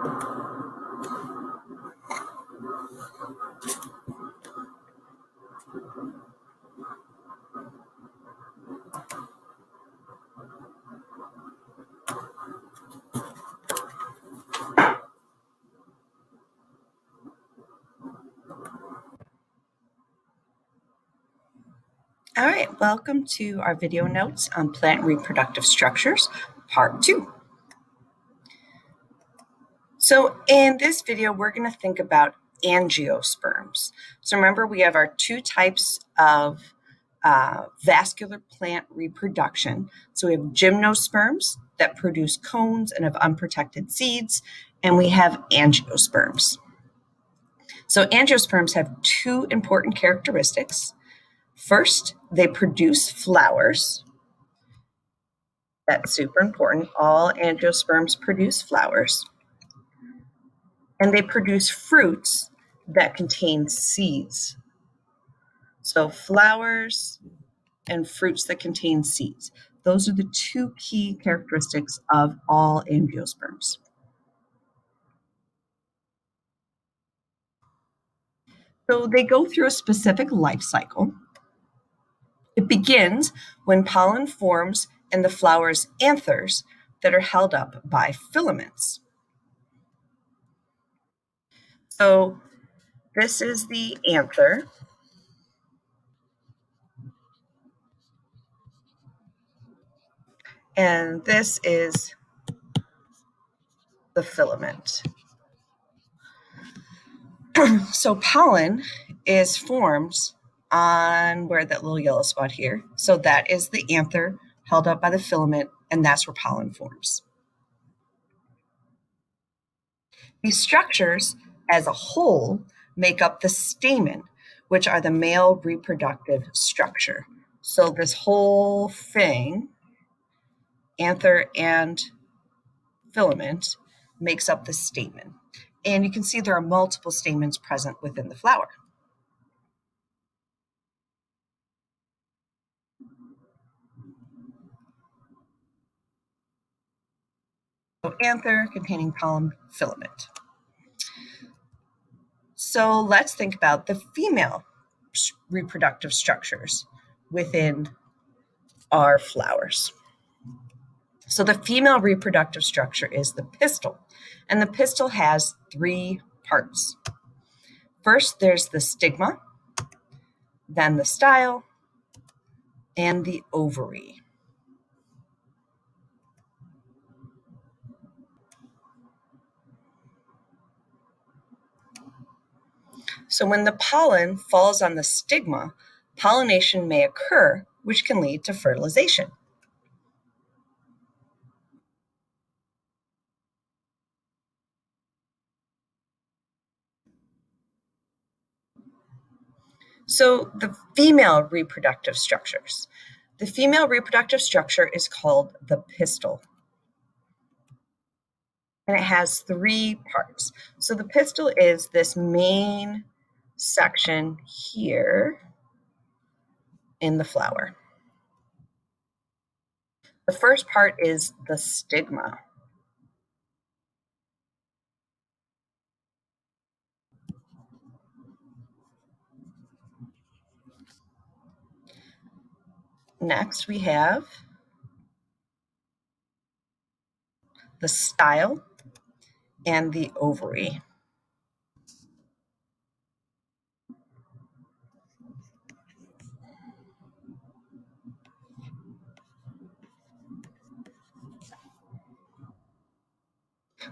All right, welcome to our video notes on plant reproductive structures, part 2. So in this video, we're going to think about angiosperms. So remember, we have our 2 types of vascular plant reproduction. So we have gymnosperms that produce cones and have unprotected seeds, and we have angiosperms. So angiosperms have 2 important characteristics. First, they produce flowers. That's super important. All angiosperms produce flowers. And they produce fruits that contain seeds. So flowers and fruits that contain seeds. Those are the 2 key characteristics of all angiosperms. So they go through a specific life cycle. It begins when pollen forms in the flower's anthers that are held up by filaments. So this is the anther. And this is the filament. So pollen is formed on where that little yellow spot here. So that is the anther held up by the filament, and that's where pollen forms. These structures as a whole make up the stamen, which are the male reproductive structure. So this whole thing, anther and filament, makes up the stamen. And you can see there are multiple stamens present within the flower. So anther containing pollen, filament. So let's think about the female reproductive structures within our flowers. So the female reproductive structure is the pistil, and the pistil has 3 parts. First, there's the stigma, then the style, and the ovary. So when the pollen falls on the stigma, pollination may occur, which can lead to fertilization. So the female reproductive structures. The female reproductive structure is called the pistil. And it has 3 parts. So the pistil is this main section here in the flower. The first part is the stigma. Next, we have the style and the ovary.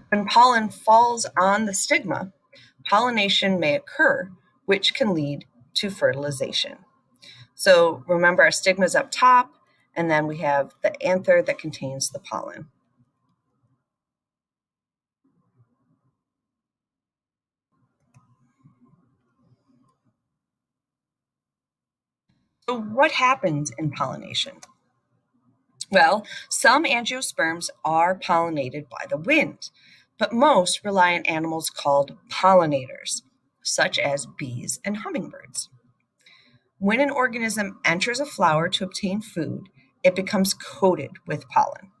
When pollen falls on the stigma, pollination may occur, which can lead to fertilization. So remember, our stigma is up top, and then we have the anther that contains the pollen. So what happens in pollination? Well, some angiosperms are pollinated by the wind, but most rely on animals called pollinators, such as bees and hummingbirds. When an organism enters a flower to obtain food, it becomes coated with pollen.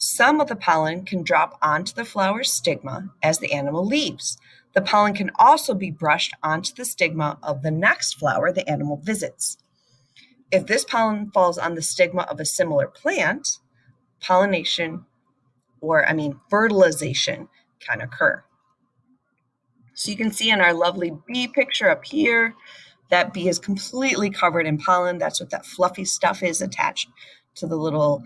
Some of the pollen can drop onto the flower's stigma as the animal leaves. The pollen can also be brushed onto the stigma of the next flower the animal visits. If this pollen falls on the stigma of a similar plant, pollination, fertilization can occur. So you can see in our lovely bee picture up here, that bee is completely covered in pollen. That's what that fluffy stuff is attached to the little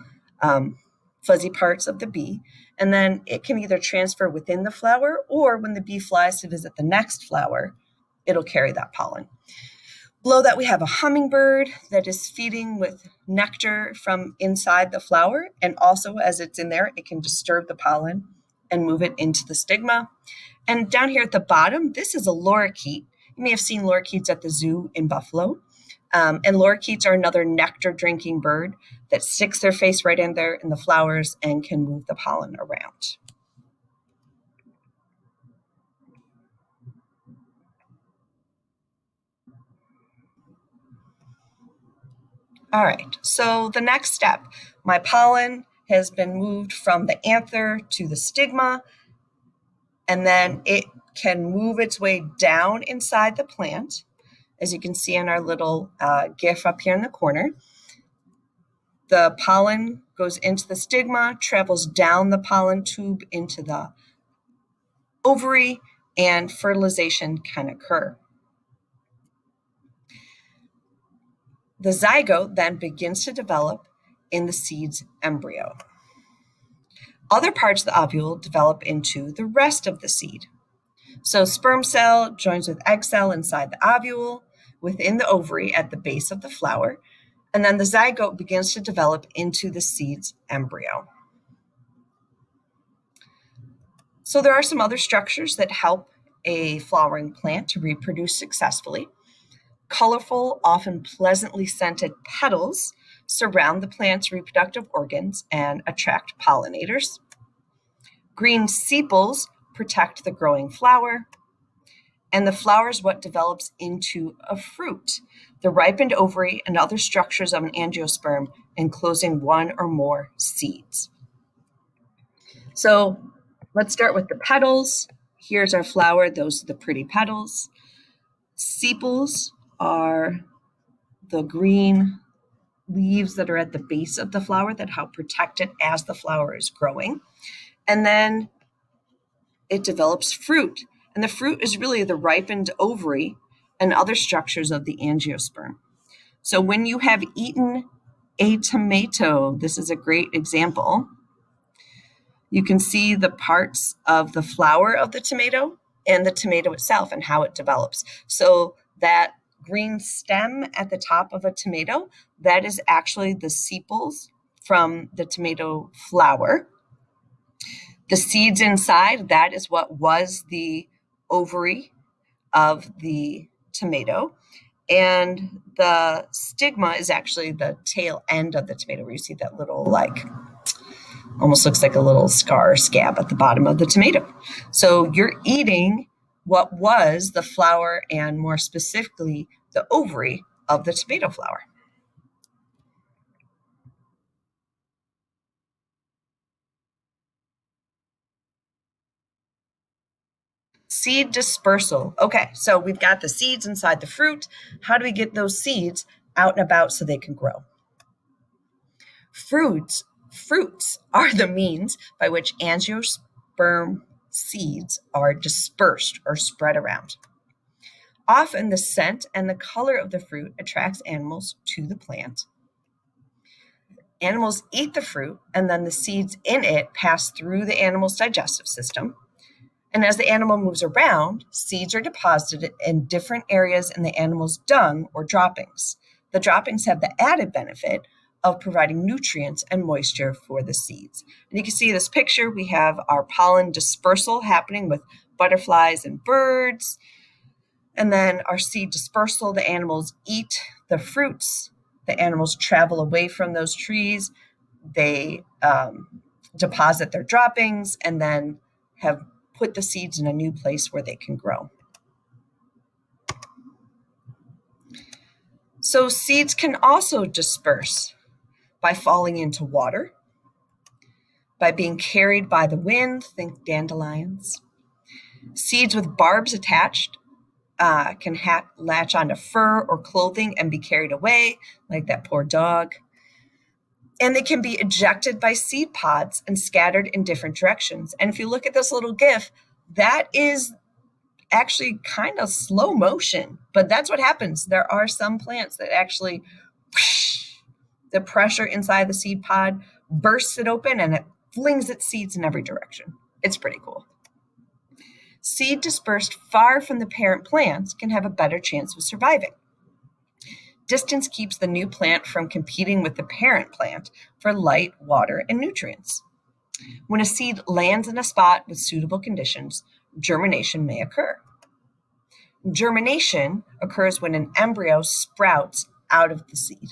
fuzzy parts of the bee. And then it can either transfer within the flower, or when the bee flies to visit the next flower, it'll carry that pollen. Below that, we have a hummingbird that is feeding with nectar from inside the flower. And also, as it's in there, it can disturb the pollen and move it into the stigma. And down here at the bottom, this is a lorikeet. You may have seen lorikeets at the zoo in Buffalo. And lorikeets are another nectar-drinking bird that sticks their face right in there in the flowers and can move the pollen around. All right, so the next step, my pollen has been moved from the anther to the stigma, and then it can move its way down inside the plant, as you can see in our little GIF up here in the corner. The pollen goes into the stigma, travels down the pollen tube into the ovary, and fertilization can occur. The zygote then begins to develop in the seed's embryo. Other parts of the ovule develop into the rest of the seed. So sperm cell joins with egg cell inside the ovule, within the ovary at the base of the flower, and then the zygote begins to develop into the seed's embryo. So there are some other structures that help a flowering plant to reproduce successfully. Colorful, often pleasantly scented petals surround the plant's reproductive organs and attract pollinators. Green sepals protect the growing flower, and the flower is what develops into a fruit. The ripened ovary and other structures of an angiosperm enclosing one or more seeds. So let's start with the petals. Here's our flower. Those are the pretty petals. Sepals are the green leaves that are at the base of the flower that help protect it as the flower is growing. And then it develops fruit. And the fruit is really the ripened ovary and other structures of the angiosperm. So when you have eaten a tomato, this is a great example. You can see the parts of the flower of the tomato and the tomato itself and how it develops. So that green stem at the top of a tomato, that is actually the sepals from the tomato flower. The seeds inside, that is what was the ovary of the tomato. And the stigma is actually the tail end of the tomato, where you see that little, almost looks like a little scar or scab at the bottom of the tomato. So you're eating what was the flower, and more specifically, the ovary of the tomato flower. Seed dispersal. Okay, so we've got the seeds inside the fruit. How do we get those seeds out and about so they can grow? Fruits are the means by which angiosperm seeds are dispersed or spread around. Often the scent and the color of the fruit attracts animals to the plant. Animals eat the fruit, and then the seeds in it pass through the animal's digestive system. And as the animal moves around, seeds are deposited in different areas in the animal's dung or droppings. The droppings have the added benefit of providing nutrients and moisture for the seeds. And you can see this picture, we have our pollen dispersal happening with butterflies and birds. And then our seed dispersal, the animals eat the fruits. The animals travel away from those trees. They deposit their droppings and then have put the seeds in a new place where they can grow. So seeds can also disperse by falling into water, by being carried by the wind, think dandelions. Seeds with barbs attached can latch onto fur or clothing and be carried away, like that poor dog. And they can be ejected by seed pods and scattered in different directions. And if you look at this little GIF, that is actually kind of slow motion, but that's what happens. There are some plants that actually, whoosh, the pressure inside the seed pod bursts it open and it flings its seeds in every direction. It's pretty cool. Seed dispersed far from the parent plants can have a better chance of surviving. Distance keeps the new plant from competing with the parent plant for light, water, and nutrients. When a seed lands in a spot with suitable conditions, germination may occur. Germination occurs when an embryo sprouts out of the seed.